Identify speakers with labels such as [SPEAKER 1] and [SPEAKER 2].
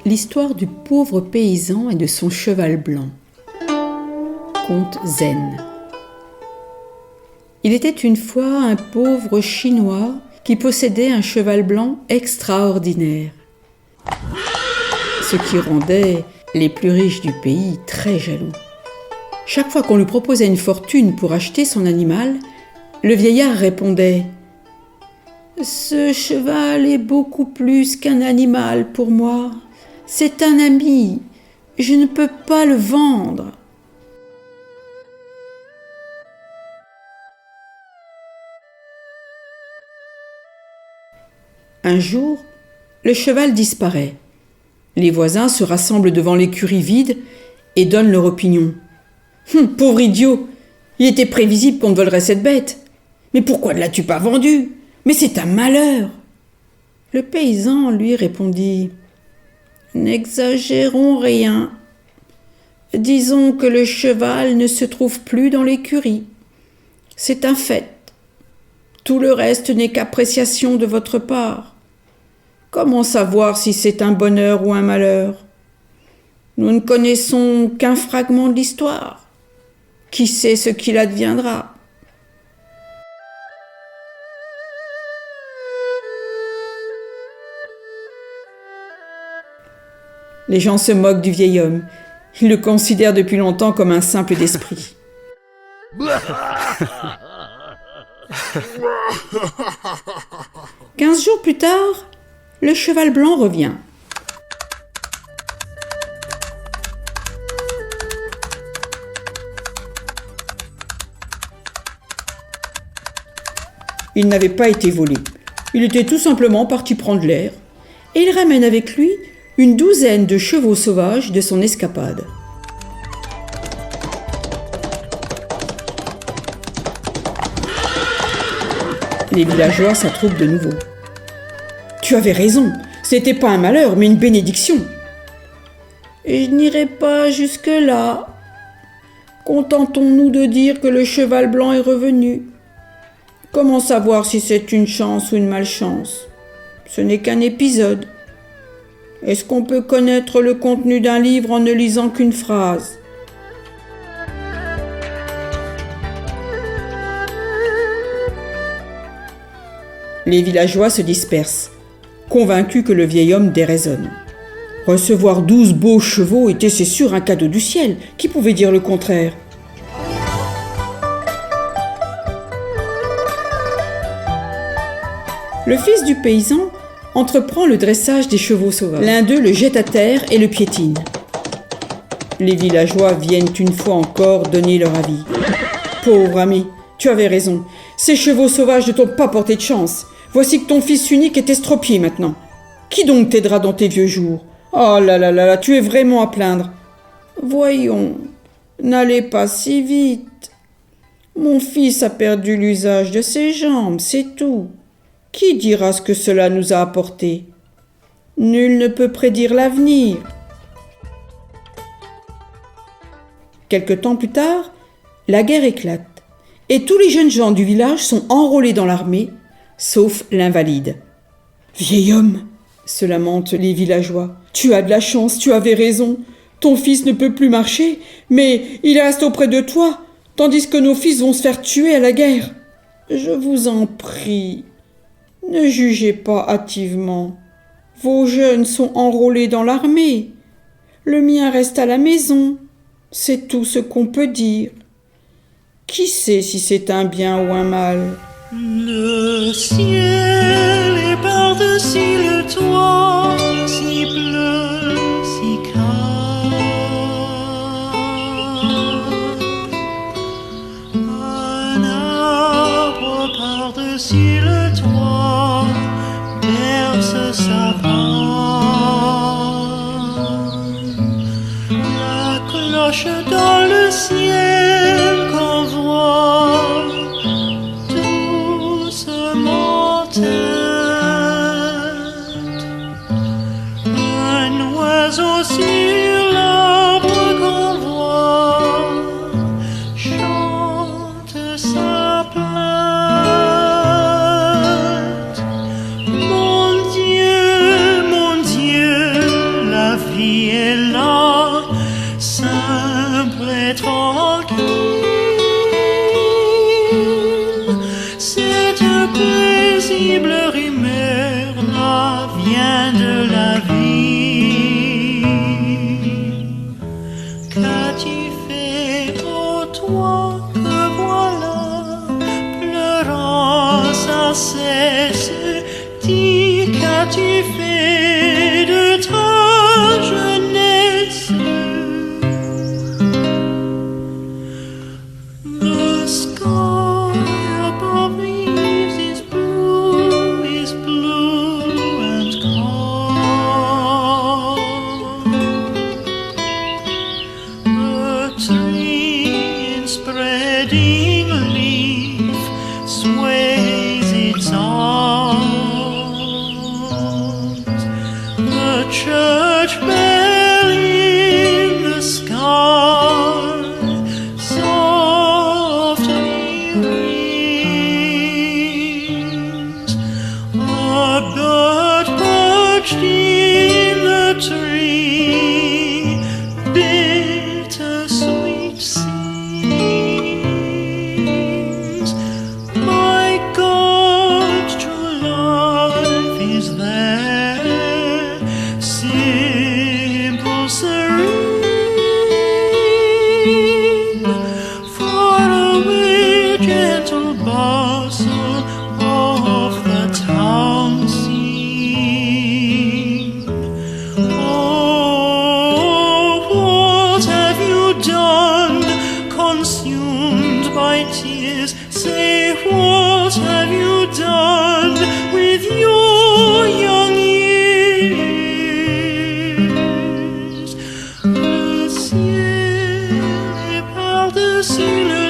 [SPEAKER 1] l'histoire du pauvre paysan et de son cheval blanc. Conte zen. Il était une fois un pauvre Chinois qui possédait un cheval blanc extraordinaire, ce qui rendait les plus riches du pays très jaloux. Chaque fois qu'on lui proposait une fortune pour acheter son animal, le vieillard répondait « Ce cheval est beaucoup plus qu'un animal pour moi. C'est un ami. Je ne peux pas le vendre. » Un jour, le cheval disparaît. Les voisins se rassemblent devant l'écurie vide et donnent leur opinion. « Pauvre idiot, il était prévisible qu'on te volerait cette bête. Mais pourquoi ne l'as-tu pas vendue? Mais c'est un malheur !» Le paysan lui répondit « N'exagérons rien. Disons que le cheval ne se trouve plus dans l'écurie. C'est un fait. Tout le reste n'est qu'appréciation de votre part. Comment savoir si c'est un bonheur ou un malheur? Nous ne connaissons qu'un fragment de l'histoire. Qui sait ce qu'il adviendra? » Les gens se moquent du vieil homme. Ils le considèrent depuis longtemps comme un simple d'esprit. 15 jours plus tard, le cheval blanc revient. Il n'avait pas été volé. Il était tout simplement parti prendre l'air. Et il ramène avec lui une douzaine de chevaux sauvages de son escapade. Les villageois s'attroupent de nouveau. « Tu avais raison, ce n'était pas un malheur, mais une bénédiction. »« Et je n'irai pas jusque-là. Contentons-nous de dire que le cheval blanc est revenu. Comment savoir si c'est une chance ou une malchance? Ce n'est qu'un épisode. Est-ce qu'on peut connaître le contenu d'un livre en ne lisant qu'une phrase? » Les villageois se dispersent, convaincus que le vieil homme déraisonne. Recevoir 12 beaux chevaux était, c'est sûr, un cadeau du ciel. Qui pouvait dire le contraire? Le fils du paysan entreprend le dressage des chevaux sauvages. L'un d'eux le jette à terre et le piétine. Les villageois viennent une fois encore donner leur avis. « Pauvre ami, tu avais raison. Ces chevaux sauvages ne t'ont pas porté de chance. Voici que ton fils unique est estropié maintenant. Qui donc t'aidera dans tes vieux jours? Oh là là là là, tu es vraiment à plaindre. Voyons, n'allez pas si vite. Mon fils a perdu l'usage de ses jambes, c'est tout. Qui dira ce que cela nous a apporté? Nul ne peut prédire l'avenir. » Quelque temps plus tard, la guerre éclate et tous les jeunes gens du village sont enrôlés dans l'armée, sauf l'invalide. « Vieil homme, » se lamentent les villageois, « tu as de la chance, tu avais raison. Ton fils ne peut plus marcher, mais il reste auprès de toi, tandis que nos fils vont se faire tuer à la guerre. Je vous en prie, ne jugez pas hâtivement. Vos jeunes sont enrôlés dans l'armée. Le mien reste à la maison. C'est tout ce qu'on peut dire. Qui sait si c'est un bien ou un mal?
[SPEAKER 2] Le ciel est par-dessus le toit, si bleu, si calme. Un arbre par-dessus le toit berce sa femme. La cloche dans le ciel qu'envoie doucement tête. Un oiseau sur l'arbre qu'on voit chante sa plainte. cesse. Dis, qu'as-tu fait de ta jeunesse? The sky above leaves is blue and calm. The tree in spreading leaf sways its arms. The church bell in the sky softly rings. A bird perched in the tree, bittersweet sings. My God, true life is there, simple, serene. Far away, gentle bustle of the town scene. Oh, what have you done, consumed by tears? Say, what have you done with your young years? Le ciel est par-dessus le